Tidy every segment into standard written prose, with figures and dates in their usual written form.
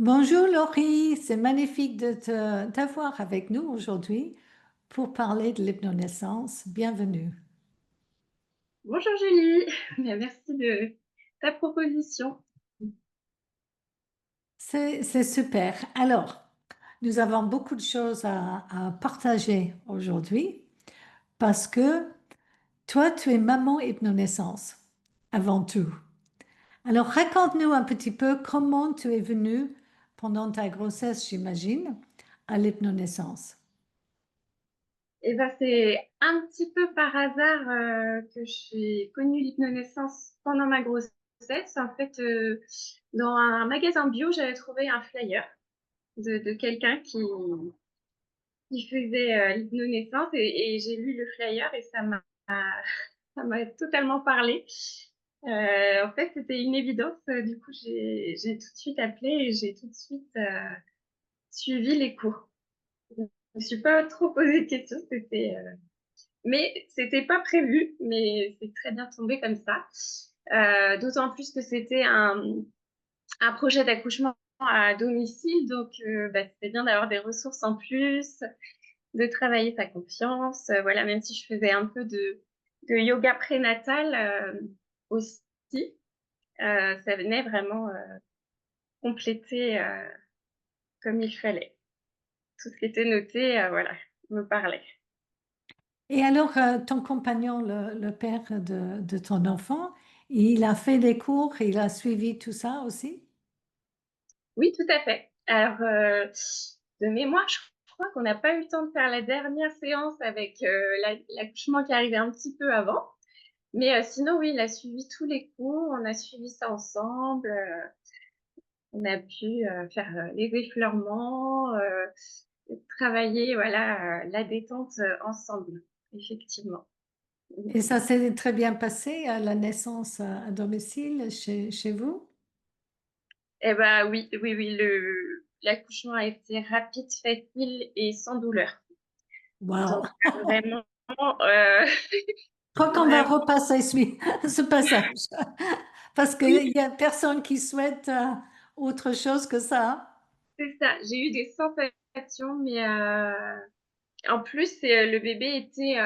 Bonjour Laurie, c'est magnifique de t'avoir avec nous aujourd'hui pour parler de l'hypnonaissance. Bienvenue. Bonjour Julie, merci de ta proposition. C'est super. Alors, nous avons beaucoup de choses à partager aujourd'hui parce que toi, tu es maman hypnonaissance avant tout. Alors, raconte-nous un petit peu comment tu es venue pendant ta grossesse, j'imagine, à l'hypnonaissance. Et ben c'est un petit peu par hasard que j'ai connu l'hypnonaissance pendant ma grossesse. En fait, dans un magasin bio, j'avais trouvé un flyer de quelqu'un qui faisait l'hypnonaissance et j'ai lu le flyer et ça m'a totalement parlé. En fait, c'était une évidence. Du coup, j'ai tout de suite appelé et j'ai tout de suite suivi les cours. Je me suis pas trop posé de questions, mais c'était pas prévu, mais c'est très bien tombé comme ça. D'autant plus que c'était un projet d'accouchement à domicile, donc bah, c'était bien d'avoir des ressources en plus, de travailler sa confiance. Voilà, même si je faisais un peu de yoga prénatal aussi, ça venait vraiment compléter comme il fallait. Tout ce qui était noté, voilà, me parlait. Et alors, ton compagnon, le père de ton enfant, il a fait des cours, il a suivi tout ça aussi? Oui, tout à fait. Alors, de mémoire, je crois qu'on n'a pas eu le temps de faire la dernière séance avec l'accouchement qui arrivait un petit peu avant. Mais sinon, oui, il a suivi tous les cours, on a suivi ça ensemble, on a pu faire les effleurements, travailler, voilà, la détente ensemble, effectivement. Et ça s'est très bien passé à la naissance à domicile chez vous? Eh ben oui, oui, oui, l'accouchement a été rapide, facile et sans douleur. Wow! Donc vraiment, euh, Je crois qu'on va vraiment, repasser ce passage parce qu'il oui, y a personne qui souhaite autre chose que ça. c'est ça. J'ai eu des sensations, mais en plus, le bébé était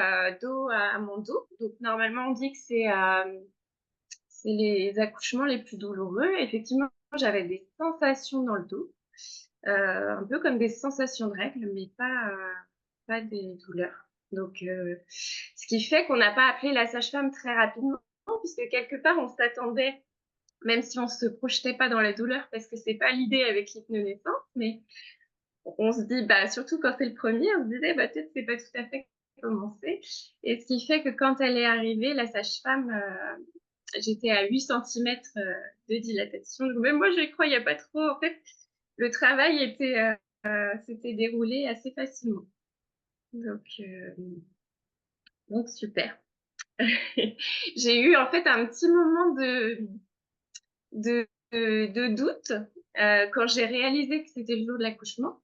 dos à mon dos. Donc normalement, on dit que c'est les accouchements les plus douloureux. Effectivement, j'avais des sensations dans le dos, un peu comme des sensations de règles, mais pas des douleurs. Donc, ce qui fait qu'on n'a pas appelé la sage-femme très rapidement, puisque quelque part, on s'attendait, même si on se projetait pas dans la douleur, parce que c'est pas l'idée avec l'hypnonaissance, mais on se dit, bah, surtout quand c'est le premier, on se disait, bah, peut-être c'est pas tout à fait commencé. Et ce qui fait que quand elle est arrivée, la sage-femme, j'étais à 8 centimètres de dilatation. Donc même moi, je croyais pas trop. En fait, le travail s'était déroulé assez facilement. Donc, donc super. J'ai eu en fait un petit moment de doute quand j'ai réalisé que c'était le jour de l'accouchement,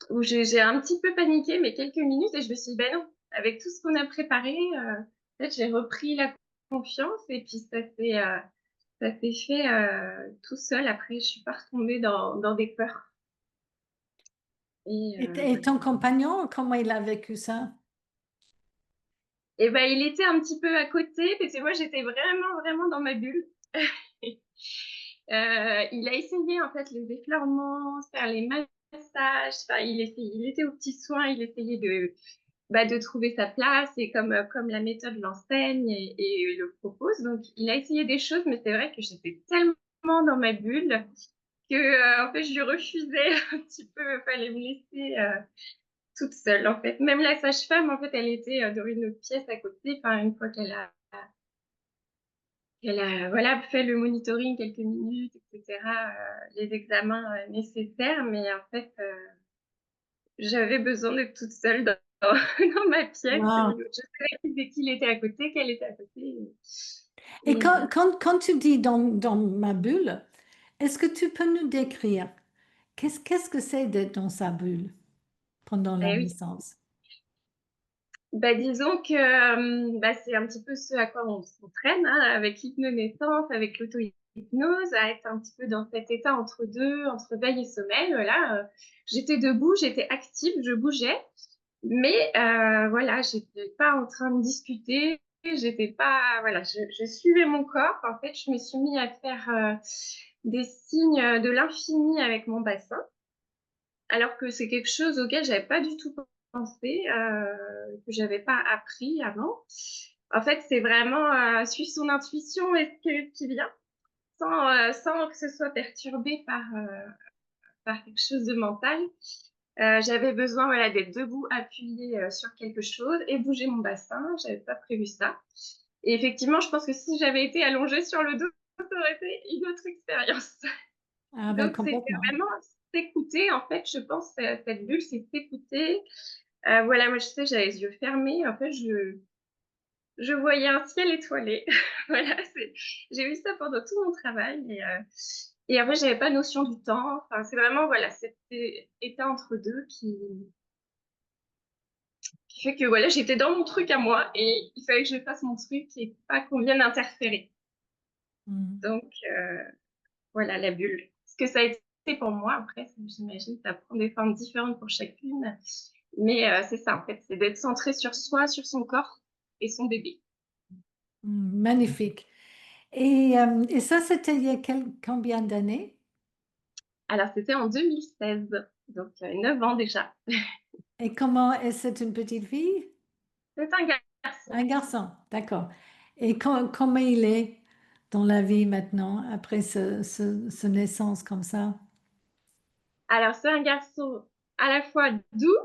où j'ai un petit peu paniqué, mais quelques minutes, et je me suis dit, ben non, avec tout ce qu'on a préparé, en fait, j'ai repris la confiance, et puis ça s'est fait tout seul. Après, je suis pas retombée dans des peurs. Et Et voilà. ton compagnon, comment il a vécu ça? Et ben, il était un petit peu à côté, parce que moi, j'étais vraiment, vraiment dans ma bulle. Il a essayé, en fait, les effleurements, faire les massages. Enfin, il était aux petits soins, il essayait de trouver sa place et comme la méthode l'enseigne et le propose. Donc, il a essayé des choses, mais c'est vrai que j'étais tellement dans ma bulle que, en fait, je lui refusais un petit peu. Fallait me laisser toute seule, en fait. Même la sage-femme, en fait, elle était dans une autre pièce à côté. Enfin, une fois qu'elle a, voilà, fait le monitoring quelques minutes, etc., les examens nécessaires, mais en fait, j'avais besoin d'être toute seule dans ma pièce. Wow. Je savais qu'il était à côté, qu'elle était à côté. Et Et, quand tu dis dans ma bulle, est-ce que tu peux nous décrire qu'est-ce que c'est d'être dans sa bulle pendant la oui, naissance? bah, disons que bah, c'est un petit peu ce à quoi on s'entraîne hein, avec l'hypnonaissance, avec hypnose, à être un petit peu dans cet état entre deux, entre veille et sommeil. Voilà, j'étais debout, j'étais active, je bougeais, mais voilà, j'étais pas en train de discuter, j'étais pas, voilà, je suivais mon corps. En fait, je me suis mis à faire des signes de l'infini avec mon bassin, alors que c'est quelque chose auquel j'avais pas du tout pensé, que j'avais pas appris avant. En fait, c'est vraiment suivre son intuition et ce qui vient sans que ce soit perturbé par quelque chose de mental. J'avais besoin voilà, d'être debout, appuyée sur quelque chose et bouger mon bassin. J'avais pas prévu ça. Et effectivement, je pense que si j'avais été allongée sur le dos, ça aurait été une autre expérience. Ah ben Donc, c'était complètement. vraiment s'écouter. En fait, je pense que cette bulle, c'est s'écouter. Voilà, moi, je sais, j'avais les yeux fermés. En fait, je voyais un ciel étoilé. Voilà, j'ai vu ça pendant tout mon travail. Et après, j'avais pas notion du temps. Enfin, c'est vraiment, voilà, cet état entre deux qui fait que, voilà, j'étais dans mon truc à moi et il fallait que je fasse mon truc et pas qu'on vienne interférer. Mm. Donc, voilà, la bulle. Ce que ça a été pour moi, après, j'imagine, ça prend des formes différentes pour chacune. Mais c'est ça, en fait, c'est d'être centré sur soi, sur son corps et son bébé. Mm, magnifique. Et ça, c'était il y a combien d'années? Alors, c'était en 2016, donc 9 ans déjà. Et comment est-ce une petite fille? C'est un garçon. Un garçon, d'accord. Et comment il est dans la vie maintenant, après ce naissance comme ça? Alors, c'est un garçon à la fois doux,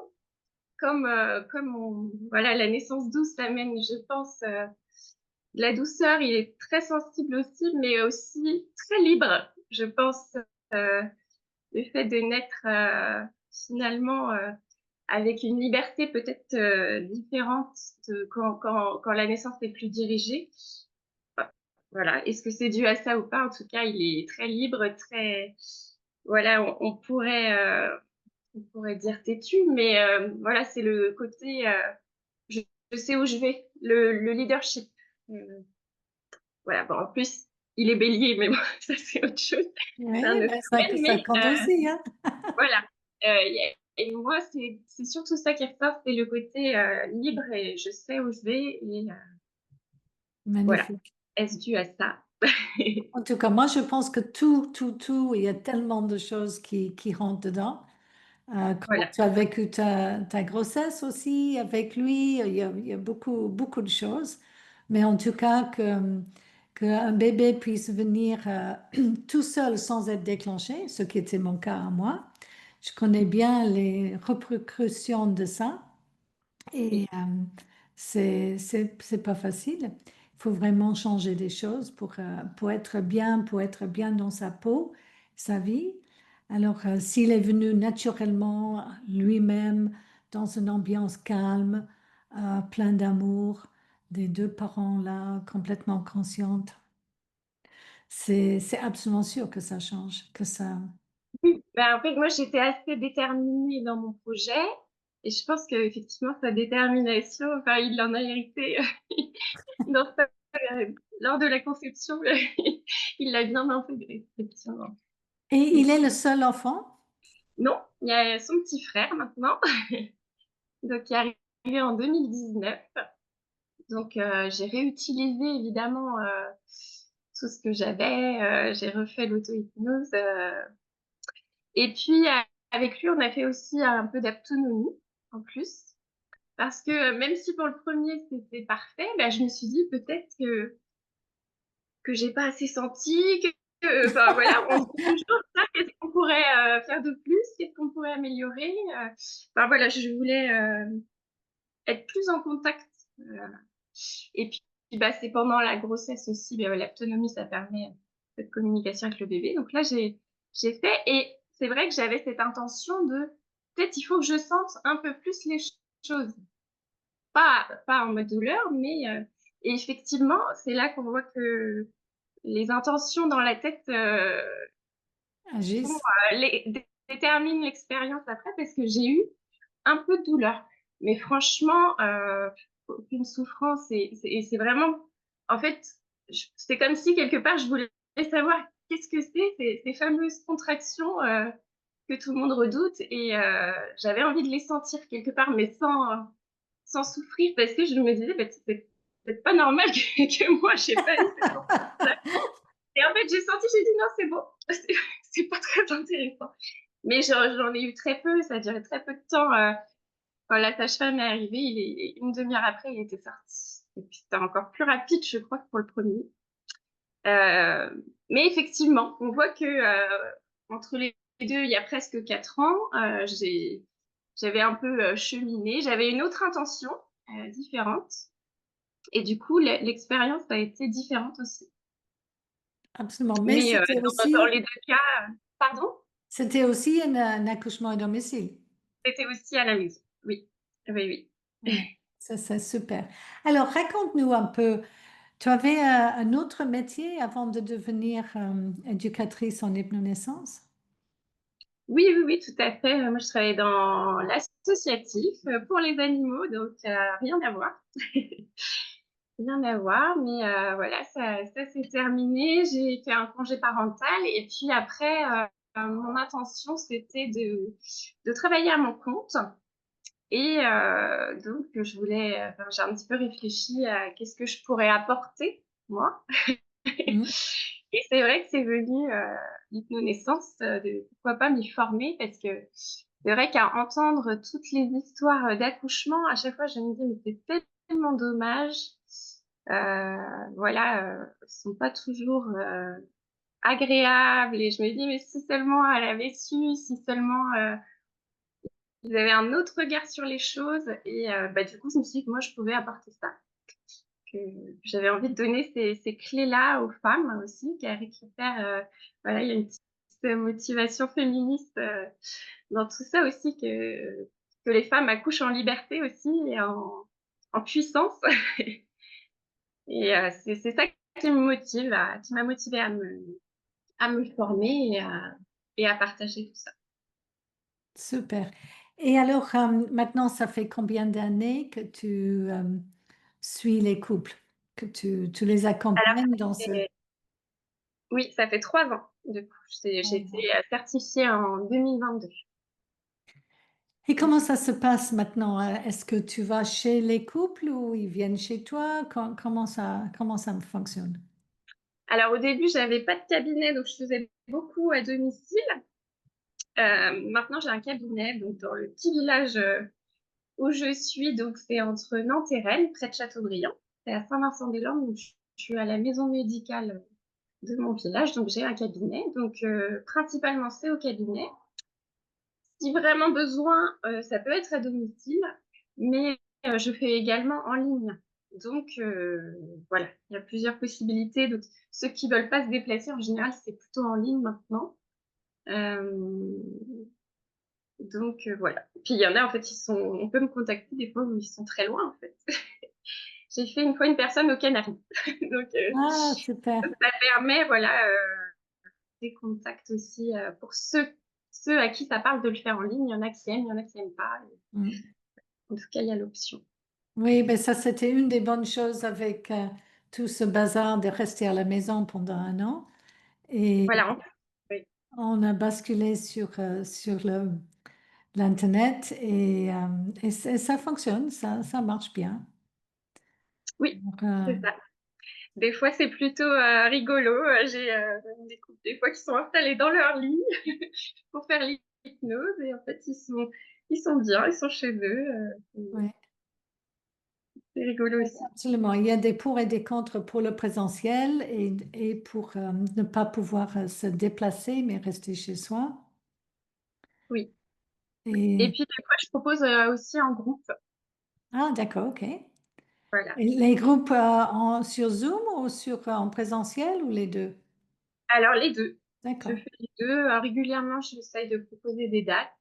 voilà, la naissance douce l'amène, je pense, de la douceur. Il est très sensible aussi, mais aussi très libre. Je pense, euh, le fait de naître finalement avec une liberté peut-être différente quand la naissance est plus dirigée. Voilà. Est-ce que c'est dû à ça ou pas? En tout cas, il est très libre, très, voilà, on pourrait dire têtu, mais voilà, c'est le côté, je, je sais où je vais, le leadership. Euh, voilà, bon, en plus, il est bélier, mais bon, ça c'est autre chose. C'est un Oui, nœud ben femelle, ça mais compte aussi, hein? voilà. Et moi, c'est surtout ça qui ressort, c'est le côté libre et je sais où je vais. Et voilà, Magnifique. est-ce dû à ça? En tout cas, moi, je pense que tout, il y a tellement de choses qui rentrent dedans. Comment Voilà. tu as vécu ta grossesse aussi avec lui, il y a beaucoup de choses. Mais en tout cas, qu'un bébé puisse venir tout seul sans être déclenché, ce qui était mon cas à moi. Je connais bien les répercussions de ça. Et Oui. c'est pas facile. Il faut vraiment changer des choses pour être bien dans sa peau, sa vie. Alors, s'il est venu naturellement lui-même dans une ambiance calme, plein d'amour, des deux parents là, complètement conscientes, c'est absolument sûr que ça change, que ça. Ben, en fait, moi, j'étais assez déterminée dans mon projet et je pense qu'effectivement, sa détermination, enfin, il en a hérité dans lors de la conception, il l'a bien intégré, effectivement. Et il est le seul enfant? Non, il y a son petit frère maintenant, donc qui est arrivé en 2019. Donc, j'ai réutilisé évidemment tout ce que j'avais. J'ai refait l'auto-hypnose. Et puis, avec lui, on a fait aussi un peu d'autonomie en plus. Parce que même si pour le premier, c'était parfait, bah, je me suis dit peut-être que j'ai pas assez senti, enfin voilà, on se dit toujours ça, qu'est-ce qu'on pourrait faire de plus, qu'est-ce qu'on pourrait améliorer. Enfin voilà, je voulais être plus en contact. euh, et puis, bah, c'est pendant la grossesse aussi, bah, l'autonomie, ça permet cette communication avec le bébé. Donc là, j'ai fait, et c'est vrai que j'avais cette intention de, peut-être il faut que je sente un peu plus les choses. Pas en mode douleur, mais, et effectivement, c'est là qu'on voit que les intentions dans la tête font, Agis. déterminent l'expérience après, parce que j'ai eu un peu de douleur. Mais franchement, aucune souffrance. Et c'est vraiment, en fait, c'est comme si quelque part je voulais savoir qu'est-ce que c'est ces fameuses contractions que tout le monde redoute. Et j'avais envie de les sentir quelque part, mais sans souffrir, parce que je me disais, bah, c'est peut-être pas normal que moi, j'ai pas eu cette sensation-là. Et en fait, j'ai dit non, c'est bon, c'est pas très intéressant. Mais j'en ai eu très peu, ça a duré très peu de temps. Quand la sage-femme est arrivée, une demi-heure après, il était sorti. Et puis c'était encore plus rapide, je crois, que pour le premier. Euh, mais effectivement, on voit que entre les deux, il y a presque 4 ans, j'avais un peu cheminé. J'avais une autre intention différente. Et du coup, l'expérience a été différente aussi. Absolument. Mais Mais dans les deux cas, pardon, c'était aussi un accouchement à domicile. c'était aussi à la maison. Oui, oui, oui. Ouais, ça, c'est super. Alors, raconte-nous un peu. Tu avais un autre métier avant de devenir éducatrice en hypnonaissance? Oui, oui, oui, tout à fait. Moi, je travaillais dans l'associatif pour les animaux, donc rien à voir. Rien à voir, mais voilà, ça s'est terminé. J'ai fait un congé parental et puis après, mon intention, c'était de travailler à mon compte. Et donc, enfin, j'ai un petit peu réfléchi à qu'est-ce que je pourrais apporter, moi. Mhm. Et c'est vrai que c'est venu l'hypnonaissance, de pourquoi pas m'y former, parce que c'est vrai qu'à entendre toutes les histoires d'accouchement, à chaque fois, je me dis, mais c'est tellement dommage. Voilà, sont pas toujours agréables. Et je me dis, mais si seulement elle avait su, si seulement ils avaient un autre regard sur les choses. Et bah, du coup, je me suis dit que moi, je pouvais apporter ça. Que j'avais envie de donner ces clés-là aux femmes aussi, qu'elles récupèrent. Voilà, il y a une petite motivation féministe dans tout ça aussi, que les femmes accouchent en liberté aussi et en puissance. Et c'est ça qui me motive, qui m'a motivée à me former et à partager tout ça. Super. Et alors, maintenant, ça fait combien d'années que tu suis les couples, que tu les Alors, accompagnes dans ce... et- oui, ça fait 3 ans. Du coup, j'ai été certifiée en 2022. Et comment ça se passe maintenant? Est-ce que tu vas chez les couples ou ils viennent chez toi? Comment ça fonctionne? Alors, au début, j'avais pas de cabinet, donc je faisais beaucoup à domicile. Maintenant, j'ai un cabinet, donc dans le petit village où je suis, donc c'est entre Nantes et Rennes, près de Châteaubriand. C'est à Saint-Vincent-des-Landes, donc je suis à la maison médicale de mon village, donc j'ai un cabinet. Donc, principalement, c'est au cabinet. Si vraiment besoin, ça peut être à domicile, mais je fais également en ligne. Donc, voilà, il y a plusieurs possibilités. Donc, ceux qui veulent pas se déplacer, en général, c'est plutôt en ligne maintenant. Euh, donc, voilà. Puis, il y en a, en fait, on peut me contacter des fois où ils sont très loin, en fait. J'ai fait une fois une personne aux Canaries. Donc, Ah, super. ça permet, voilà, des contacts aussi pour ceux à qui ça parle de le faire en ligne. Il y en a qui aiment, il y en a qui n'aiment pas. Mm. En tout cas, il y a l'option. Oui, ben ça, c'était une des bonnes choses avec tout ce bazar de rester à la maison pendant un an. Et Voilà. Oui. on a basculé sur l'Internet et ça fonctionne, ça marche bien. Oui, Donc, c'est ça. Des fois, c'est plutôt rigolo. J'ai des couples, des fois, qui sont installés dans leur lit pour faire l'hypnose. Et en fait, ils sont bien, ils sont chez eux. ouais. C'est rigolo Oui, aussi. absolument. Il y a des pour et des contre pour le présentiel et pour ne pas pouvoir se déplacer, mais rester chez soi. Oui. Et Et, puis, des fois, je propose aussi en groupe. ah, d'accord, ok. Voilà. Et les groupes sur Zoom ou en présentiel ou les deux? Alors, les deux. Je D'accord. fais les deux. Régulièrement, j'essaye de proposer des dates.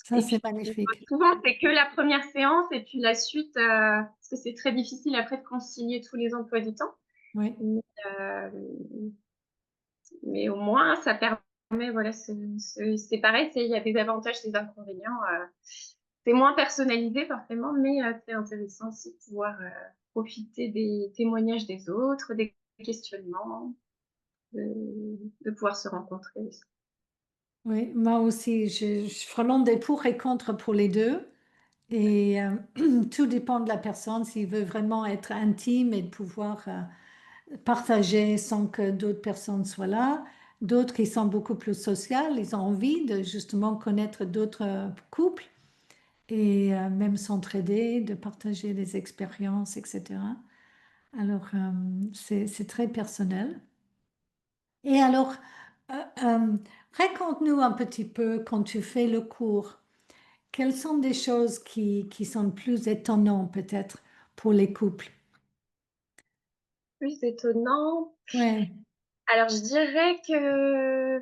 Ça, Et c'est puis, magnifique. souvent, c'est que la première séance et puis la suite, parce que c'est très difficile après de concilier tous les emplois du temps. Oui, Mais, mais au moins, ça permet, voilà, c'est pareil, il y a des avantages, des inconvénients. C'est moins personnalisé forcément, mais c'est intéressant aussi de pouvoir profiter des témoignages des autres, des questionnements, de, de pouvoir se rencontrer aussi. Oui, moi aussi, je suis vraiment des pour et contre pour les deux. Et tout dépend de la personne, s'il veut vraiment être intime et de pouvoir partager sans que d'autres personnes soient là. D'autres qui sont beaucoup plus sociales, ils ont envie de justement connaître d'autres couples et même s'entraider, de partager des expériences, etc. Alors, c'est très personnel. Et alors, euh, euh, raconte-nous un petit peu quand tu fais le cours, quelles sont des choses qui sont plus étonnantes peut-être pour les couples? Plus étonnant. Ouais, Alors, je dirais que,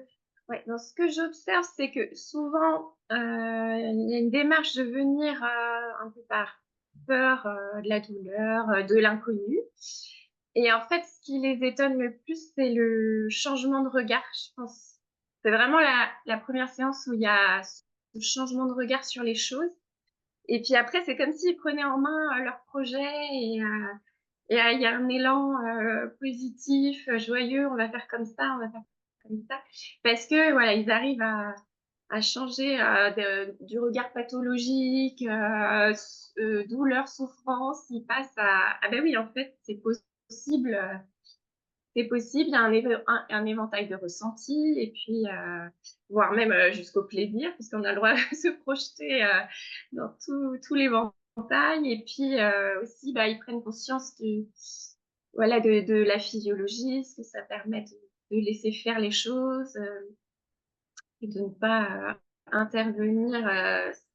ouais, dans ce que j'observe, c'est que souvent, il y a une démarche de venir un peu par peur de la douleur, de l'inconnu. Et en fait, ce qui les étonne le plus, c'est le changement de regard, je pense. C'est vraiment la première séance où il y a ce changement de regard sur les choses. Et puis après, c'est comme s'ils prenaient en main leur projet et il y a un élan positif, joyeux, on va faire comme ça, on va faire comme ça. Parce que voilà, ils arrivent à changer du regard pathologique, douleur, souffrance, ils passent à ah ben oui, en fait, possible, c'est possible, il y a un éventail de ressentis, et puis, voire même jusqu'au plaisir, puisqu'on a le droit de se projeter dans tous les éventails. Et puis aussi, bah, ils prennent conscience voilà, de la physiologie, ce que ça permet de laisser faire les choses et de ne pas intervenir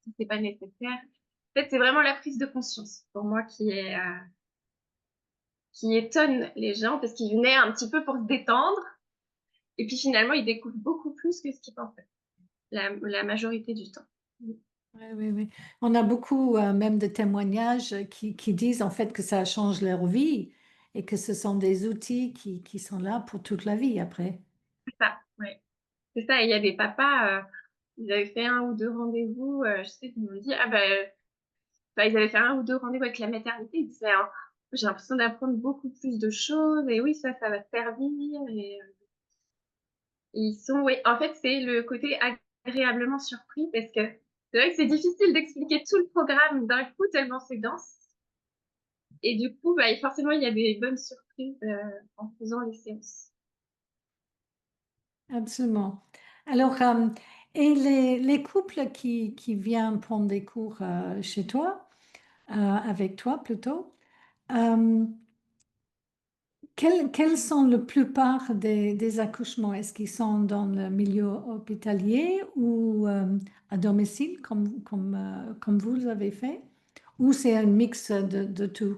si c'est pas nécessaire. En fait, c'est vraiment la prise de conscience pour moi qui étonne les gens parce qu'ils venaient un petit peu pour se détendre. Et puis finalement, ils découvrent beaucoup plus que ce qu'ils pensaient, la majorité du temps. oui, oui, oui. On a beaucoup même de témoignages qui disent en fait que ça change leur vie et que ce sont des outils qui sont là pour toute la vie après. C'est ça, ouais. C'est ça, et il y a des papas, ils avaient fait un ou deux rendez-vous, je sais qu'ils m'ont dit, ah bah, ils avaient fait un ou deux rendez-vous avec la maternité, ils disaient, ah, j'ai l'impression d'apprendre beaucoup plus de choses, et oui, ça va servir, et ils sont, oui, en fait, c'est le côté agréablement surpris, parce que c'est vrai que c'est difficile d'expliquer tout le programme d'un coup, tellement c'est dense. Et du coup, bah, forcément, il y a des bonnes surprises en faisant les séances. Absolument. Alors, et les couples qui viennent prendre des cours chez toi, avec toi plutôt, euh, quels sont la plupart des accouchements? Est-ce qu'ils sont dans le milieu hospitalier ou à domicile, comme vous avez fait? Ou c'est un mix de tout?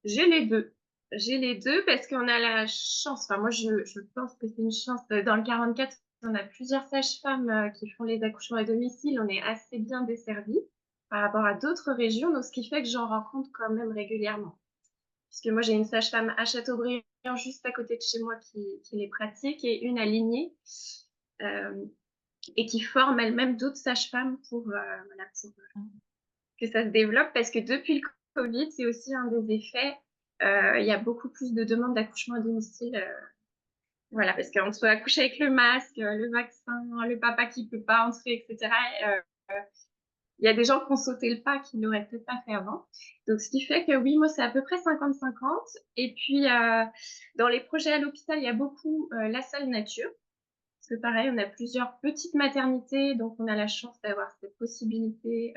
J'ai les deux. J'ai les deux parce qu'on a la chance, enfin moi je pense que c'est une chance. Dans le 44, on a plusieurs sages-femmes qui font les accouchements à domicile. On est assez bien desservis par rapport à d'autres régions, donc ce qui fait que j'en rencontre quand même régulièrement. Puisque moi j'ai une sage-femme à Châteaubriand juste à côté de chez moi qui les pratique et une à Ligné euh, et qui forme elle-même d'autres sages-femmes voilà, pour que ça se développe parce que depuis le Covid, c'est aussi un des effets. Il y a beaucoup plus de demandes d'accouchement à domicile. Voilà, parce qu'on se fait accoucher avec le masque, le vaccin, le papa qui peut pas entrer, etc. Euh, il y a des gens qui ont sauté le pas qui l'auraient peut-être pas fait avant. Donc, ce qui fait que oui, moi, c'est à peu près 50-50. Et puis, dans les projets à l'hôpital, il y a beaucoup la salle nature. Parce que pareil, on a plusieurs petites maternités, donc on a la chance d'avoir cette possibilité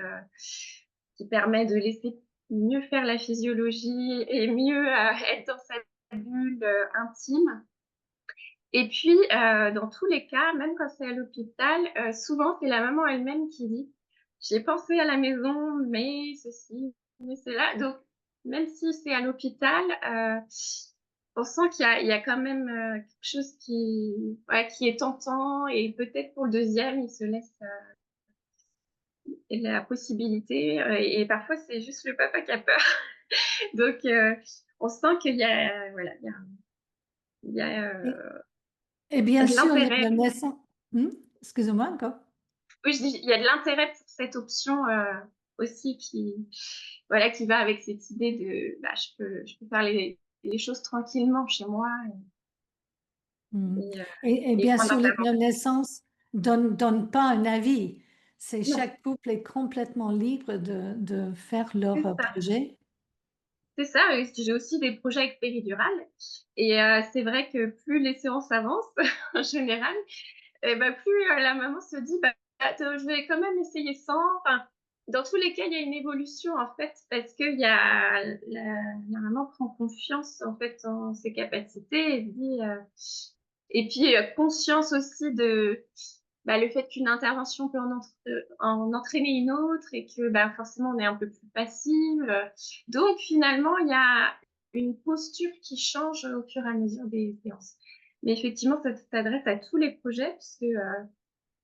qui permet de laisser mieux faire la physiologie et mieux être dans sa bulle intime. Et puis, dans tous les cas, même quand c'est à l'hôpital, souvent c'est la maman elle-même qui dit, j'ai pensé à la maison, mais ceci, mais cela. Donc, même si c'est à l'hôpital, on sent il y a quand même quelque chose ouais, qui est tentant et peut-être pour le deuxième, il se laisse la possibilité. Et parfois, c'est juste le papa qui a peur. Donc, on sent qu'il y a, voilà, il y a Et, et bien de sûr, l'intérêt. le naissance. Hmm. Excusez-moi encore. Oui, je dis, il y a de l'intérêt pour cette option aussi voilà, qui va avec cette idée de, bah, je peux faire les choses tranquillement chez moi Mm. et, Et et bien prendre sûr, un temps. l'hypnonaissance donne pas un avis. C'est Non, chaque couple est complètement libre de faire leur c'est ça. projet. C'est ça, et j'ai aussi des projets avec péridurale et c'est vrai que plus les séances avancent en général, et bah, plus, la maman se dit: «Bah, je vais quand même essayer sans». Enfin, dans tous les cas, il y a une évolution, en fait, parce qu'il y a la maman prend confiance, en fait, en ses capacités et se dit, et puis, conscience aussi de, bah, le fait qu'une intervention peut en entraîner une autre et que, bah, forcément, on est un peu plus passive, donc finalement, il y a une posture qui change au fur et à mesure des séances. Mais effectivement, ça s'adresse à tous les projets puisque,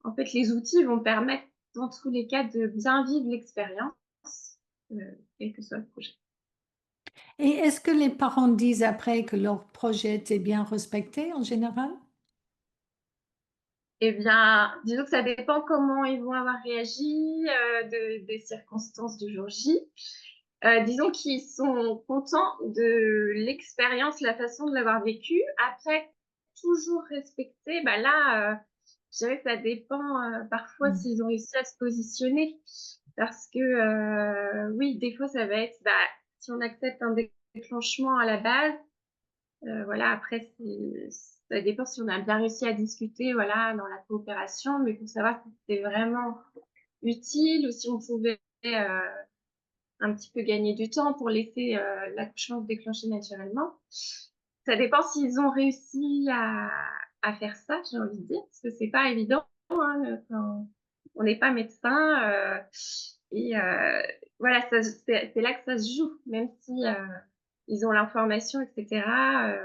en fait, les outils vont permettre, dans tous les cas, de bien vivre l'expérience, quel que soit le projet. Et est-ce que les parents disent après que leur projet était bien respecté en général? Eh bien, disons que ça dépend comment ils vont avoir réagi, des circonstances du jour J. Disons qu'ils sont contents de l'expérience, la façon de l'avoir vécue. Après, toujours respecter, bah là, je dirais que ça dépend, parfois Mm. s'ils ont réussi à se positionner. Parce que, oui, des fois, ça va être, bah, si on accepte un déclenchement à la base, voilà, après, ça dépend si on a bien réussi à discuter, voilà, dans la coopération, mais pour savoir si c'était vraiment utile ou si on pouvait, un petit peu gagner du temps pour laisser, l'accouchement se déclencher naturellement. Ça dépend s'ils ont réussi à faire ça, j'ai envie de dire, parce que c'est pas évident, hein, quand on n'est pas médecin, et voilà, c'est là que ça se joue, même si, ils ont l'information et cetera,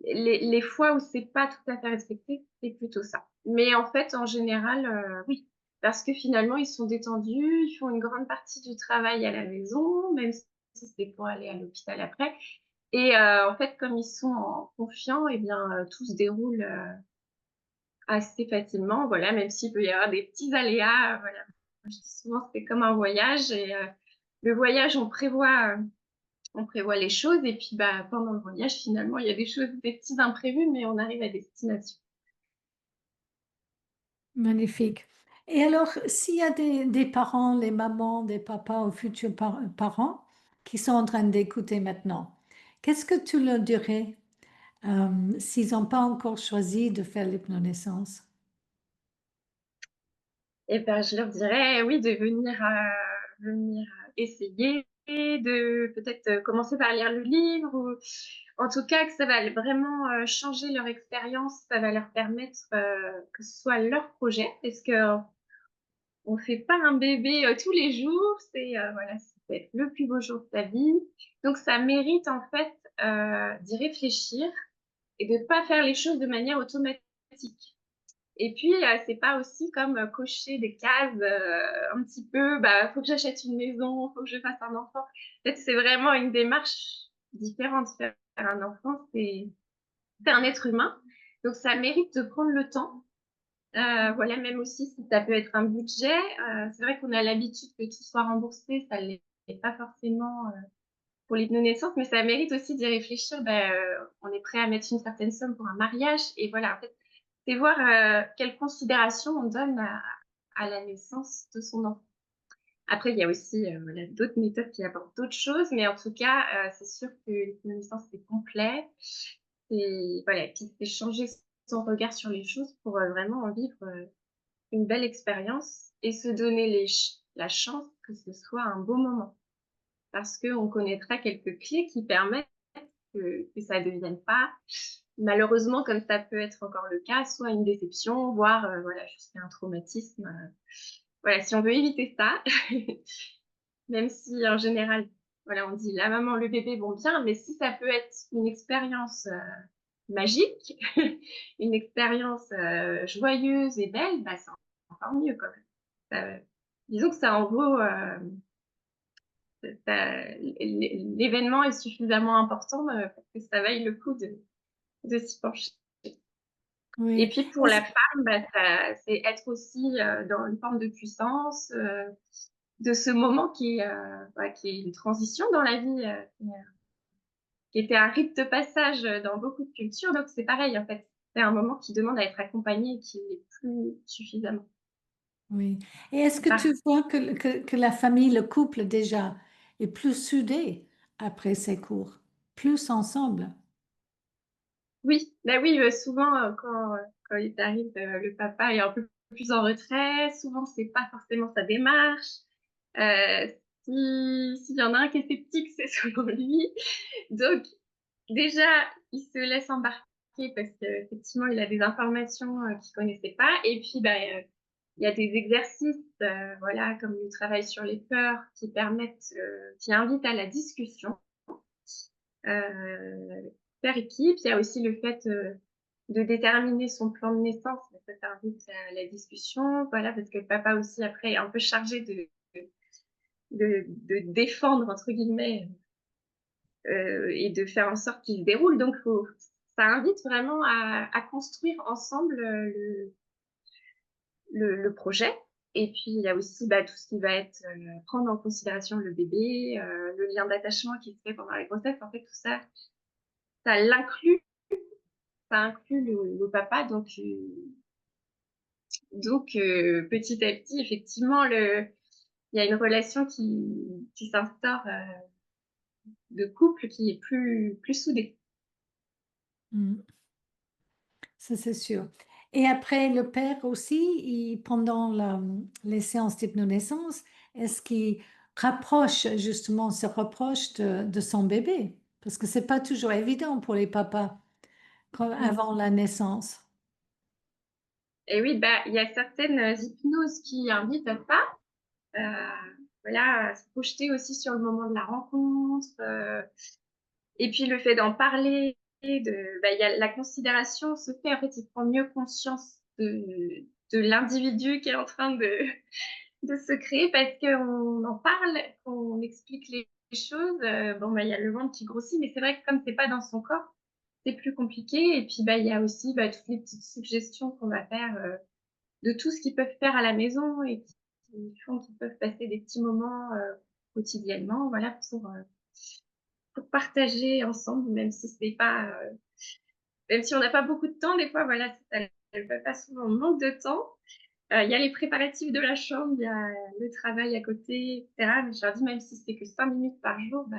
les fois où c'est pas tout à fait respecté, c'est plutôt ça. Mais en fait, en général, oui, parce que finalement, ils sont détendus, ils font une grande partie du travail à la maison, même si c'est pour aller à l'hôpital après. Et en fait, comme ils sont confiants, et bien, tout se déroule assez facilement. Voilà, même s'il peut y avoir des petits aléas, voilà. Je dis souvent, c'est comme un voyage et le voyage, on prévoit les choses et puis bah, pendant le voyage, finalement, il y a des choses, des petits imprévus, mais on arrive à destination. Magnifique. Et alors, s'il y a des parents, les mamans, des papas ou futurs parents qui sont en train d'écouter maintenant, qu'est-ce que tu leur dirais s'ils n'ont pas encore choisi de faire l'hypnonaissance? Et ben, je leur dirais, oui, de venir essayer, de peut-être commencer par lire le livre, ou en tout cas que ça va vraiment changer leur expérience, ça va leur permettre que ce soit leur projet, parce que on fait pas un bébé tous les jours, c'est voilà, c'est peut-être le plus beau jour de ta vie, donc ça mérite en fait d'y réfléchir et de pas faire les choses de manière automatique. Et puis, c'est pas aussi comme cocher des cases un petit peu, bah, faut que j'achète une maison, faut que je fasse un enfant. En fait, c'est vraiment une démarche différente. Faire un enfant, c'est un être humain. Donc, ça mérite de prendre le temps. Voilà, même aussi si ça peut être un budget. C'est vrai qu'on a l'habitude que tout soit remboursé, ça l'est pas forcément pour l'hypnonaissance, mais ça mérite aussi d'y réfléchir. Ben, on est prêt à mettre une certaine somme pour un mariage. Et voilà, en fait, c'est voir quelle considération on donne à la naissance de son enfant. Après, il y a aussi voilà, d'autres méthodes qui apportent d'autres choses, mais en tout cas, c'est sûr que l'hypnonaissance, c'est complet. Et voilà, et puis c'est changer son regard sur les choses pour vraiment en vivre une belle expérience et se donner la chance que ce soit un beau moment. Parce qu'on connaîtra quelques clés qui permettent que ça ne devienne pas, malheureusement, comme ça peut être encore le cas, soit une déception, voire voilà, jusqu'à un traumatisme. Voilà, si on veut éviter ça, même si en général, voilà, on dit la maman, le bébé vont bien, mais si ça peut être une expérience magique, une expérience joyeuse et belle, bah, c'est encore mieux quand même. Disons que ça en vaut, l'événement est suffisamment important pour que ça vaille le coup de s'y pencher. Et Oui. puis pour la femme, bah, c'est être aussi dans une forme de puissance de ce moment qui est une transition dans la vie. qui était un rite de passage dans beaucoup de cultures. Donc c'est pareil, en fait. C'est un moment qui demande à être accompagné et qui n'est plus suffisamment. Oui. Et est-ce que tu Par- vois que la famille, le couple déjà, est plus soudé après ces cours, plus ensemble? Oui, bah oui, souvent quand il t'arrive, le papa est un peu plus en retrait. Souvent, c'est pas forcément sa démarche. Euh, s'il y en a un qui est sceptique, c'est souvent lui. Donc déjà, il se laisse embarquer parce qu'effectivement, il a des informations qu'il connaissait pas. Et puis, bah, il y a des exercices, voilà, comme le travail sur les peurs, qui permettent, qui invitent à la discussion par équipe. Il y a aussi le fait de déterminer son plan de naissance. Ça invite à la discussion, voilà, parce que le papa aussi après est un peu chargé de défendre entre guillemets et de faire en sorte qu'il se déroule. Donc ça invite vraiment à construire ensemble le projet. Et puis il y a aussi bah, tout ce qui va être prendre en considération le bébé, le lien d'attachement qui se fait pendant la grossesse. En fait, tout ça, ça l'inclut, ça inclut le papa. Donc petit à petit, effectivement, il y a une relation qui s'instaure de couple qui est plus soudée. Mm. Ça, c'est sûr. Et après, le père aussi, pendant les séances d'hypnonaissance, est-ce qu'il rapproche, justement, se rapproche de son bébé? Parce que c'est pas toujours évident pour les papas Mm. avant la naissance. Et oui, bah, il y a certaines hypnoses qui invitent à ça. Voilà, à se projeter aussi sur le moment de la rencontre. Et puis le fait d'en parler, bah, il y a la considération se fait, en fait, il prend mieux conscience de l'individu qui est en train de se créer parce qu'on en parle, qu'on explique les choses. Bon, bah, il y a le ventre qui grossit, mais c'est vrai que comme c'est pas dans son corps, c'est plus compliqué. Et puis, bah, il y a aussi bah, toutes les petites suggestions qu'on va faire de tout ce qu'ils peuvent faire à la maison et qui font qu'ils peuvent passer des petits moments quotidiennement, voilà, pour partager ensemble, même si c'est pas, même si on n'a pas beaucoup de temps, des fois, voilà, ça ne peut pas souvent, on manque de temps. Il y a les préparatifs de la chambre, il y a le travail à côté, etc. Mais je leur dis, même si c'est que 5 minutes par jour, bah,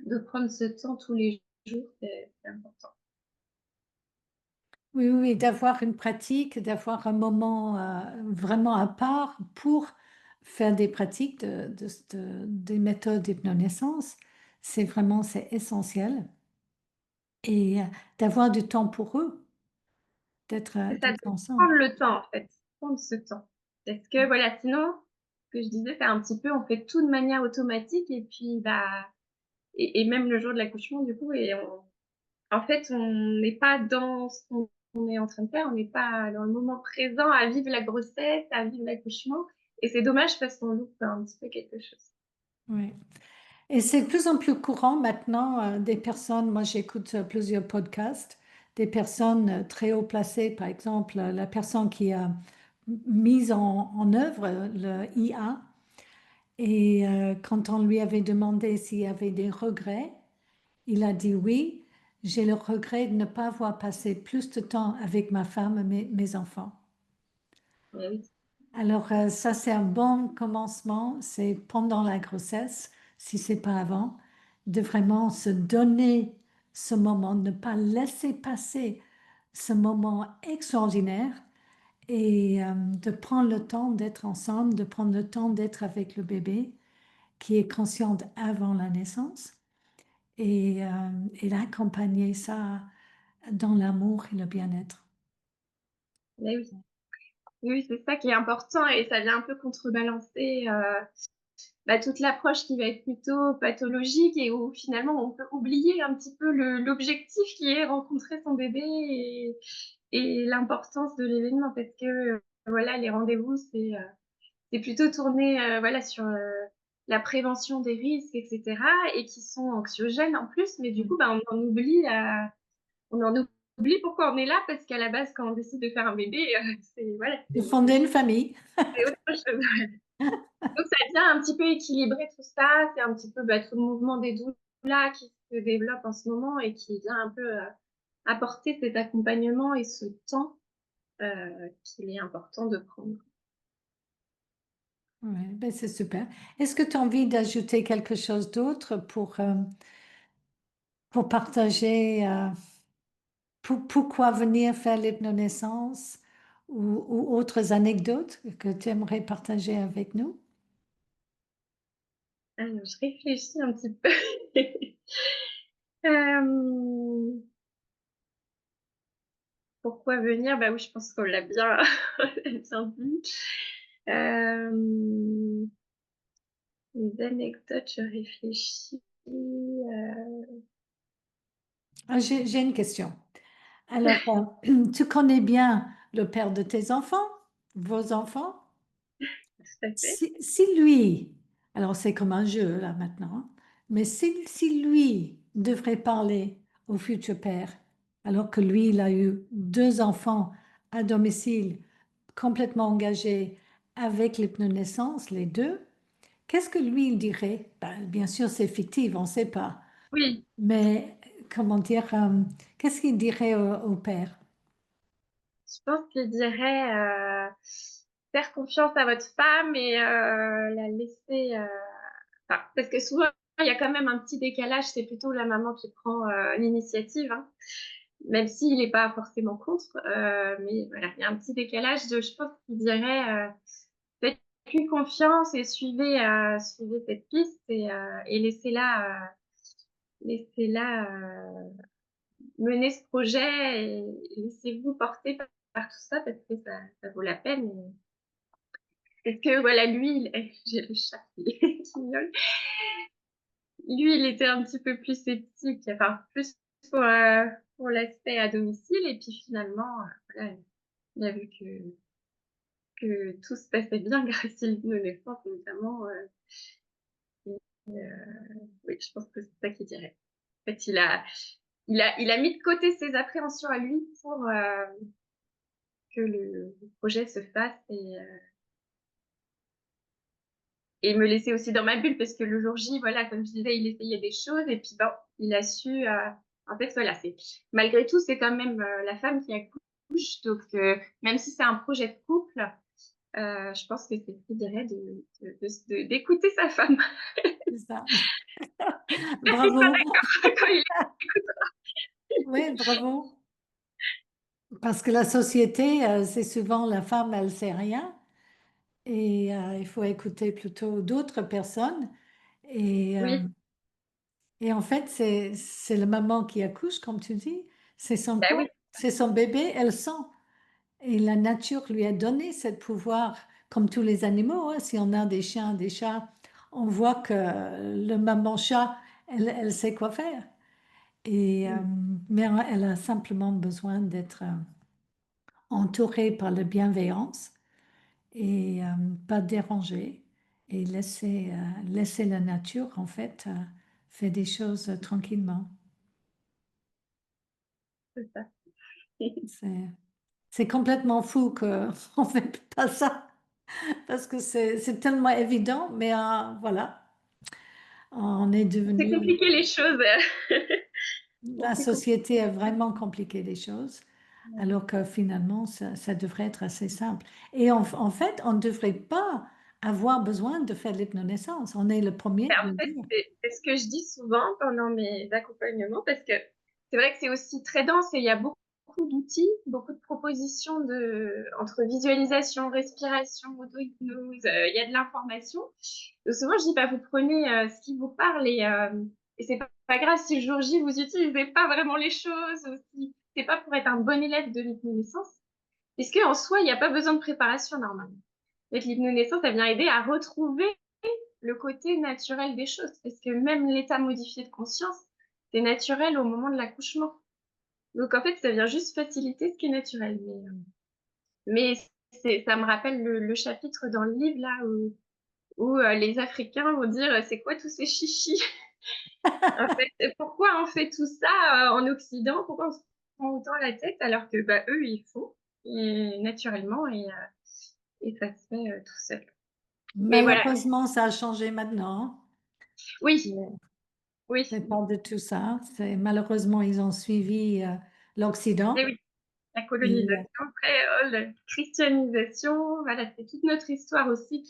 de prendre ce temps tous les jours, c'est important. Oui, oui, oui, d'avoir une pratique, d'avoir un moment vraiment à part pour faire des pratiques des méthodes d'hypnonaissance, c'est essentiel. Et d'avoir du temps pour eux, C'est ça, de d'être ensemble. prendre le temps, en fait, prendre ce temps. Parce que, voilà, sinon, ce que je disais, c'est un petit peu, on fait tout de manière automatique et puis, bah, et même le jour de l'accouchement, du coup, en fait, on n'est pas dans ce qu'on est en train de faire, on n'est pas dans le moment présent à vivre la grossesse, à vivre l'accouchement. Et c'est dommage parce qu'on loupe un petit peu quelque chose. Oui. Et c'est de plus en plus courant maintenant, des personnes, moi j'écoute plusieurs podcasts, des personnes très haut placées, par exemple la personne qui a mis en œuvre le IA, et quand on lui avait demandé s'il y avait des regrets, il a dit oui, j'ai le regret de ne pas avoir passé plus de temps avec ma femme et mes enfants. Mais oui, Alors, ça, c'est un bon commencement. C'est pendant la grossesse, si c'est pas avant, de vraiment se donner ce moment, ne pas laisser passer ce moment extraordinaire et de prendre le temps d'être ensemble, de prendre le temps d'être avec le bébé qui est conscient avant la naissance et d'accompagner ça dans l'amour et le bien-être. mais oui. Oui, c'est ça qui est important et ça vient un peu contrebalancer bah, toute l'approche qui va être plutôt pathologique et où finalement on peut oublier un petit peu l'objectif qui est rencontrer son bébé et l'importance de l'événement parce que voilà, les rendez-vous, c'est plutôt tourné voilà, sur la prévention des risques, etc. et qui sont anxiogènes en plus, mais du coup, bah, on en oublie pourquoi on est là parce qu'à la base, quand on décide de faire un bébé, c'est voilà, De fonder une famille. c'est autre chose. Donc, ça vient un petit peu équilibrer tout ça. C'est un petit peu bah, tout le mouvement des douches là qui se développe en ce moment et qui vient un peu apporter cet accompagnement et ce temps qu'il est important de prendre. Ouais, ben c'est super. Est-ce que tu as envie d'ajouter quelque chose d'autre pour partager pourquoi venir faire l'hypnonaissance ou autres anecdotes que tu aimerais partager avec nous? Alors, je réfléchis un petit peu. Euh, Pourquoi venir? Bah oui, je pense qu'on l'a bien, on l'a bien dit. Euh, les anecdotes, je réfléchis. Ah, j'ai une question. Alors, tu connais bien le père de tes enfants, vos enfants? Tout à fait. Si lui, alors c'est comme un jeu là maintenant, hein, mais si lui devrait parler au futur père, alors que lui, il a eu deux enfants à domicile complètement engagés avec l'hypnonaissance, les deux, qu'est-ce que lui, il dirait? Ben, bien sûr, c'est fictif, on ne sait pas, Oui, mais comment dire, qu'est-ce qu'il dirait au père? je pense qu'il dirait faire confiance à votre femme et la laisser. Enfin, parce que souvent, il y a quand même un petit décalage. C'est plutôt la maman qui prend l'initiative, hein, même s'il n'est pas forcément contre. Mais voilà, il y a un petit décalage de, je pense qu'il dirait faites-lui confiance et suivez cette piste et laissez-la mener ce projet et laissez-vous porter par tout ça parce que ça vaut la peine. Parce que voilà, lui, j'ai le chat qui miaule. Lui, il était un petit peu plus sceptique, enfin plus pour, pour l'aspect à domicile et puis finalement, voilà, il a vu que tout se passait bien grâce à l'hypnonaissance notamment. Oui, je pense que c'est ça qu'il dirait. En fait, il a mis de côté ses appréhensions à lui pour que le projet se fasse et me laisser aussi dans ma bulle parce que le jour J, voilà, comme je disais, il essayait des choses et puis bon, il a su. En fait, voilà, c'est malgré tout, c'est quand même la femme qui accouche, donc même si c'est un projet de couple, je pense que c'est ce qu'il dirait d'écouter sa femme. C'est ça. Elle n'est pas Bravo. d'accord quand il écoute. Oui, bravo. Parce que la société, c'est souvent la femme, elle sait rien. Et il faut écouter plutôt d'autres personnes. Et, euh, Oui, et en fait, c'est la maman qui accouche, comme tu dis. C'est son bah oui, corps, c'est son bébé, elle sent. Et la nature lui a donné ce pouvoir, comme tous les animaux, hein. Si on a des chiens, des chats, on voit que le maman chat, elle sait quoi faire. Et, mm, mais elle a simplement besoin d'être entourée par la bienveillance et pas déranger et laisser la nature, en fait, faire des choses tranquillement. c'est ça. C'est, c'est complètement fou qu'on ne fait pas ça parce que c'est tellement évident, mais voilà, on est C'est devenu, compliqué les choses. la C'est compliqué. société a vraiment compliqué les choses, alors que finalement, ça devrait être assez simple. Et en fait, on ne devrait pas avoir besoin de faire l'hypnonaissance. On est le premier Ben, de en le fait, dire. c'est ce que je dis souvent pendant mes accompagnements parce que c'est vrai que c'est aussi très dense et il y a beaucoup d'outils, beaucoup de propositions entre visualisation, respiration, auto-hypnose, il y a de l'information. Donc souvent, je dis, bah, vous prenez ce qui vous parle et c'est pas grave si le jour J, vous utilisez pas vraiment les choses ou si c'est pas pour être un bon élève de l'hypnonaissance, puisque en soi, il n'y a pas besoin de préparation normalement. En fait, l'hypnonaissance, elle vient aider à retrouver le côté naturel des choses, parce que même l'état modifié de conscience, c'est naturel au moment de l'accouchement. Donc en fait, ça vient juste faciliter ce qui est naturel. Mais ça me rappelle le chapitre dans le livre là où les Africains vont dire c'est quoi tous ces chichis? En fait, pourquoi on fait tout ça en Occident? Pourquoi on se prend autant la tête alors que bah, eux, ils font naturellement et ça se fait tout seul. Mais voilà, Malheureusement, ça a changé maintenant. oui, Ouais. Oui, C'est pas de tout ça. C'est, malheureusement, ils ont suivi et l'Occident. oui, la Et, colonisation, après, la christianisation, voilà, c'est toute notre histoire aussi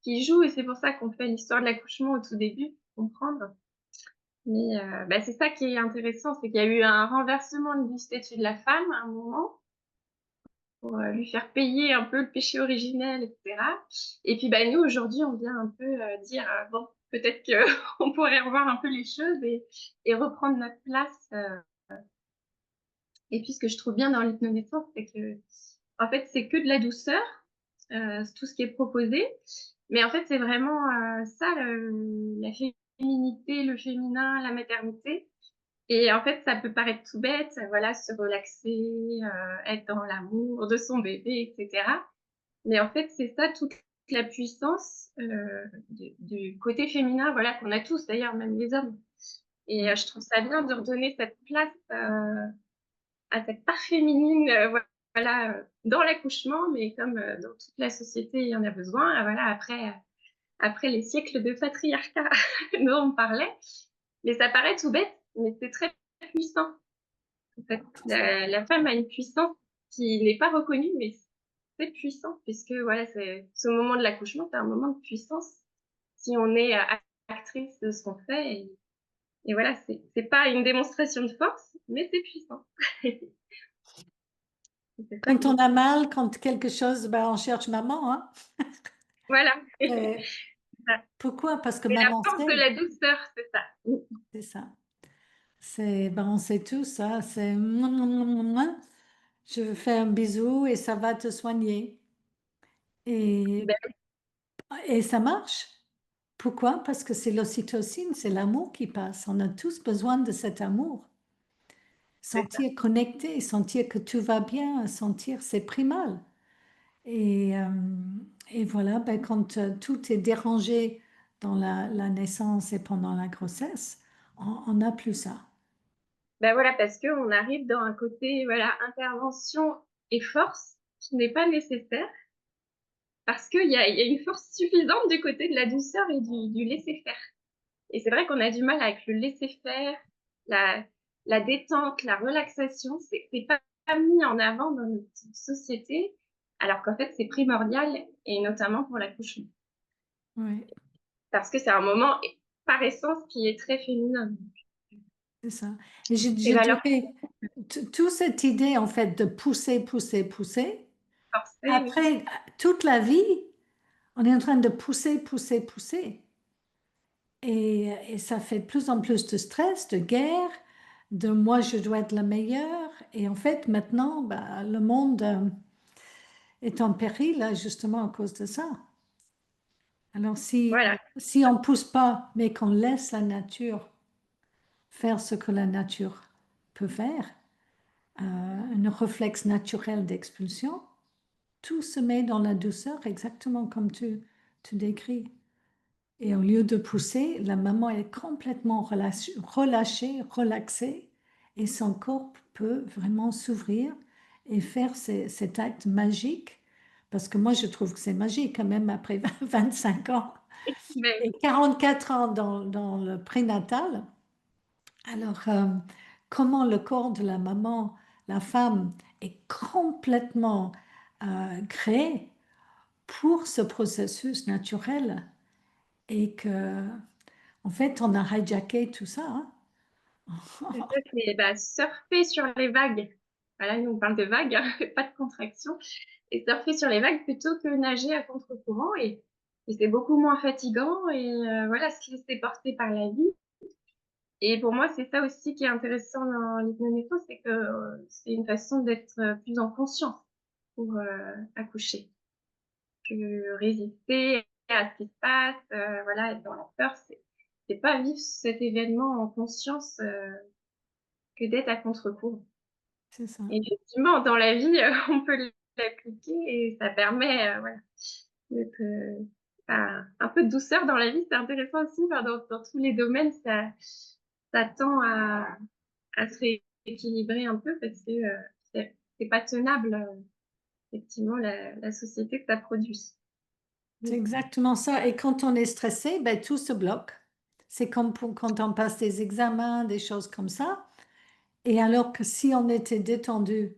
qui joue, et c'est pour ça qu'on fait l'histoire de l'accouchement au tout début, pour comprendre. Mais bah, c'est ça qui est intéressant, c'est qu'il y a eu un renversement du statut de la femme à un moment, pour lui faire payer un peu le péché originel, etc. Et puis bah, nous, aujourd'hui, on vient un peu dire, bon, peut-être qu'on pourrait revoir un peu les choses et reprendre notre place. Et puis ce que je trouve bien dans l'hypnonaissance, c'est que, en fait, c'est que de la douceur, tout ce qui est proposé. Mais en fait, c'est vraiment ça, la féminité, le féminin, la maternité. Et en fait, ça peut paraître tout bête, voilà, se relaxer, être dans l'amour de son bébé, etc. Mais en fait, c'est ça toute la puissance du côté féminin, voilà, qu'on a tous, d'ailleurs, même les hommes. Et ouais. je trouve ça bien de redonner cette place à cette part féminine, voilà, dans l'accouchement, mais comme dans toute la société, il y en a besoin. Voilà, après les siècles de patriarcat dont on parlait. Mais ça paraît tout bête, mais c'est très puissant. En fait, la femme a une puissance qui n'est pas reconnue, mais c'est puissant, puisque voilà, c'est ce moment de l'accouchement, c'est un moment de puissance si on est actrice de ce qu'on fait. Et voilà, c'est pas une démonstration de force, mais c'est puissant. C'est ça Quand que on a mal, quand quelque chose, ben, on cherche maman, hein. voilà. Et pourquoi? Parce que Et la maman force de sait, la douceur, c'est ça. c'est ça. C'est, ben, on sait tout ça. C'est, je fais un bisou et ça va te soigner. Et, Ben, et ça marche. Pourquoi? Parce que c'est l'ocytocine, c'est l'amour qui passe. On a tous besoin de cet amour. c'est ça. Sentir connecté, sentir que tout va bien, sentir c'est primal. Et, euh, et voilà, ben, quand tout est dérangé dans la naissance et pendant la grossesse, on n'a plus ça. Ben voilà, parce qu'on arrive dans un côté, voilà, intervention et force qui n'est pas nécessaire, parce qu'il y a une force suffisante du côté de la douceur et du laisser-faire. Et c'est vrai qu'on a du mal avec le laisser-faire, la, la détente, la relaxation. C'est pas mis en avant dans notre société, alors qu'en fait, c'est primordial, et notamment pour l'accouchement. Oui, Parce que c'est un moment, par essence, qui est très féminin. c'est ça. Et Les je valeurs dirais, toute cette idée en fait de pousser, pousser, pousser, forcées, oui. après toute la vie, on est en train de pousser, pousser, pousser. Et ça fait de plus en plus de stress, de guerre, de moi je dois être la meilleure. Et en fait, maintenant, bah, le monde est en péril, là, justement à cause de ça. Alors, Voilà. si on ne pousse pas, mais qu'on laisse la nature faire ce que la nature peut faire, un réflexe naturel d'expulsion, tout se met dans la douceur, exactement comme tu décris. Et au lieu de pousser, la maman est complètement relâchée, relaxée, et son corps peut vraiment s'ouvrir et faire cet acte magique. Parce que moi, je trouve que c'est magique quand même après 25 ans Mais et 44 ans dans le prénatal. Alors, comment le corps de la maman, la femme, est complètement créé pour ce processus naturel et que en fait, on a hijacké tout ça, hein. c'est ça, c'est bah, surfer sur les vagues. Voilà, nous on parle de vagues, hein, pas de contraction. Et surfer sur les vagues plutôt que nager à contre-courant. Et c'est beaucoup moins fatigant. Et voilà, se laisser porter par la vie. Et pour moi, c'est ça aussi qui est intéressant dans l'hypnométrie, c'est que c'est une façon d'être plus en conscience pour accoucher. Que résister à ce qui se passe, voilà, être dans la peur, c'est pas vivre cet événement en conscience que d'être à contre-courant. C'est ça, Et effectivement, dans la vie, on peut l'appliquer et ça permet, voilà, d'être, un peu de douceur dans la vie, c'est intéressant aussi, enfin, dans tous les domaines, ça tend à se rééquilibrer un peu parce que c'est pas tenable, effectivement, la société que ça produit. c'est Mm. exactement ça. Et quand on est stressé, ben, tout se bloque. C'est comme quand on passe des examens, des choses comme ça. Et alors que si on était détendu,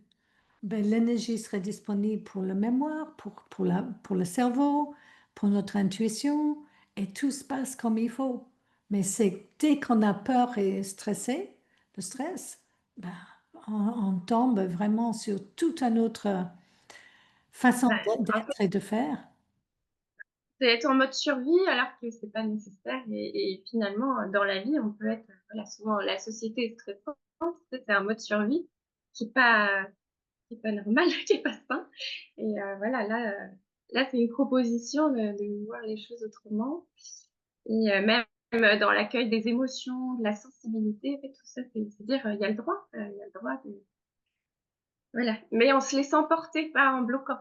ben, l'énergie serait disponible pour la mémoire, pour le cerveau, pour notre intuition, et tout se passe comme il faut. Mais c'est dès qu'on a peur et stressé, le stress, ben, on tombe vraiment sur toute une autre façon Bah, en fait, d'être et de faire. c'est être en mode survie alors que c'est pas nécessaire. Et finalement, dans la vie, on peut être, voilà, souvent la société est stressante, c'est un mode survie qui est pas normal, qui est pas sain. Et voilà, là, c'est une proposition de voir les choses autrement. Et même dans l'accueil des émotions, de la sensibilité, en fait, tout ça, c'est dire, il y a le droit, il y a le droit de, voilà. Mais en se laissant porter, pas en bloquant,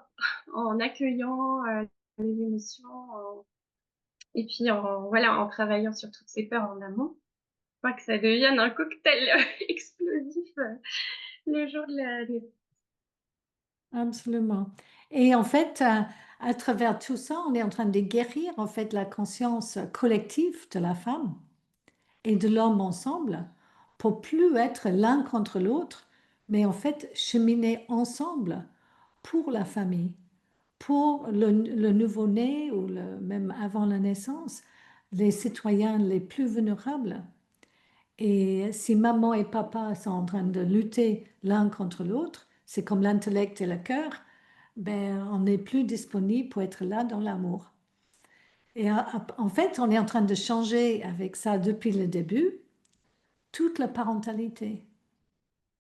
en accueillant les émotions, et puis voilà, en travaillant sur toutes ces peurs en amont, pas que ça devienne un cocktail explosif le jour de la naissance. Absolument. Et en fait, à travers tout ça, on est en train de guérir en fait la conscience collective de la femme et de l'homme ensemble pour plus être l'un contre l'autre, mais en fait cheminer ensemble pour la famille, pour le nouveau-né ou même avant la naissance, les citoyens les plus vulnérables. Et si maman et papa sont en train de lutter l'un contre l'autre, c'est comme l'intellect et le cœur, ben, on n'est plus disponible pour être là dans l'amour. Et en fait, on est en train de changer avec ça depuis le début, toute la parentalité.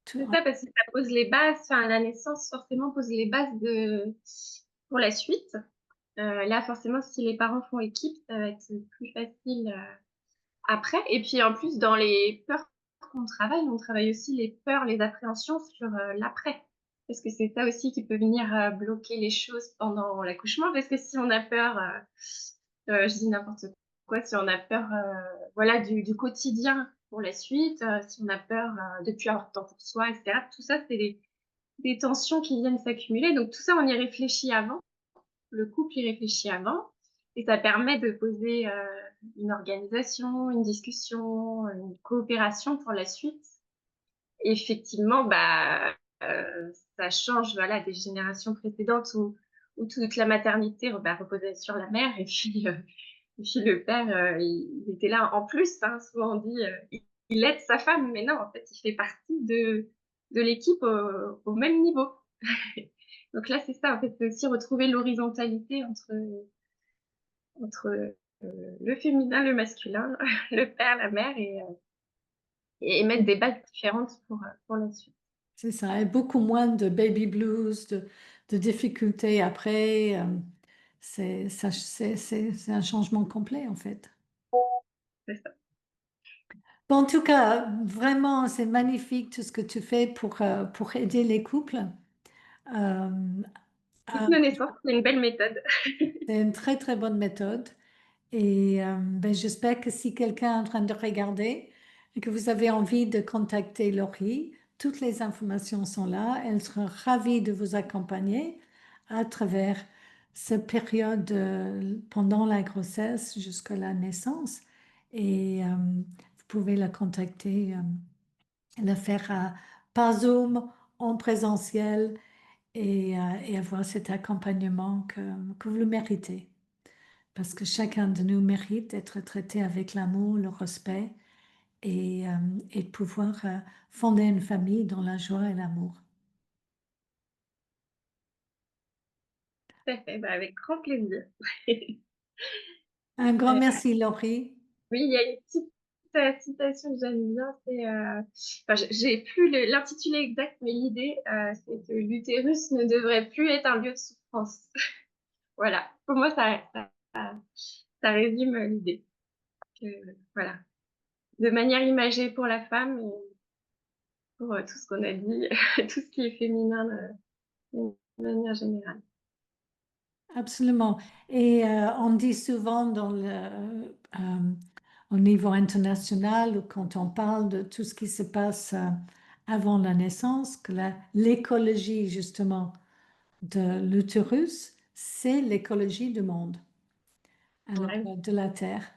Tout- C'est ça, parce que ça pose les bases, enfin, la naissance forcément pose les bases pour la suite. Là, forcément, si les parents font équipe, ça va être plus facile après. Et puis, en plus, dans les peurs qu'on travaille, on travaille aussi les peurs, les appréhensions sur l'après. Parce que c'est ça aussi qui peut venir bloquer les choses pendant l'accouchement. Parce que si on a peur, je dis n'importe quoi, si on a peur, voilà, du quotidien pour la suite, si on a peur de plus avoir de temps pour soi, etc. Tout ça, c'est des tensions qui viennent s'accumuler. Donc, tout ça, on y réfléchit avant. Le couple y réfléchit avant. Et ça permet de poser une organisation, une discussion, une coopération pour la suite. Et effectivement, bah, ça change voilà, des générations précédentes où toute la maternité bah, reposait sur la mère. Et puis le père, il était là en plus. Hein, souvent on dit, il aide sa femme, mais non, en fait, il fait partie de l'équipe au même niveau. Donc là, c'est ça, en fait, c'est aussi retrouver l'horizontalité entre le féminin, le masculin, le père, la mère, et mettre des bases différentes pour la suite. C'est ça, et beaucoup moins de baby blues, de difficultés après. C'est un changement complet en fait. C'est ça. Bon, en tout cas, vraiment, c'est magnifique tout ce que tu fais pour aider les couples. Euh, euh, L'hypnonaissance, c'est une belle méthode. c'est une très, très bonne méthode. Et ben, j'espère que si quelqu'un est en train de regarder et que vous avez envie de contacter Laurie, toutes les informations sont là. Elle sera ravie de vous accompagner à travers cette période pendant la grossesse jusqu'à la naissance. Et vous pouvez la contacter, la faire par Zoom, en présentiel et avoir cet accompagnement que vous le méritez. Parce que chacun de nous mérite d'être traité avec l'amour, le respect et, et de pouvoir fonder une famille dans la joie et l'amour. Tout à fait, bah, avec grand plaisir. Un grand Euh, merci, Laurie. oui, il y a une petite citation que j'aime bien, c'est, enfin, j'ai plus l'intitulé exact, mais l'idée, c'est que l'utérus ne devrait plus être un lieu de souffrance. Voilà, pour moi, ça résume l'idée. Que, voilà, de manière imagée pour la femme et pour tout ce qu'on a dit, tout ce qui est féminin de manière générale. Absolument. Et on dit souvent au niveau international, ou quand on parle de tout ce qui se passe avant la naissance, que l'écologie justement de l'utérus, c'est l'écologie du monde, alors Ouais. de la Terre.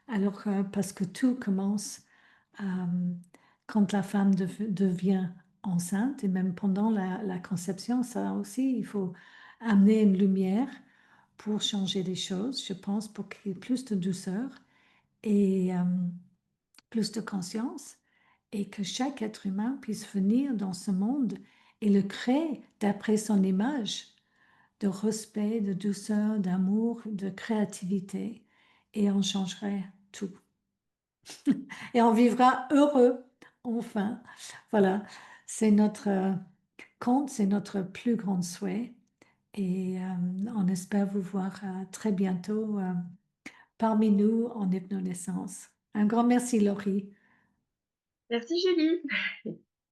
Alors, parce que tout commence euh, quand la femme devient enceinte et même pendant la conception, ça aussi, il faut amener une lumière pour changer les choses, je pense, pour qu'il y ait plus de douceur et plus de conscience et que chaque être humain puisse venir dans ce monde et le créer d'après son image de respect, de douceur, d'amour, de créativité et on changerait tout. Et on vivra heureux, enfin. Voilà, c'est notre compte, c'est notre plus grand souhait. Et on espère vous voir très bientôt parmi nous en hypnonaissance. Un grand merci, Laurie. Merci Julie.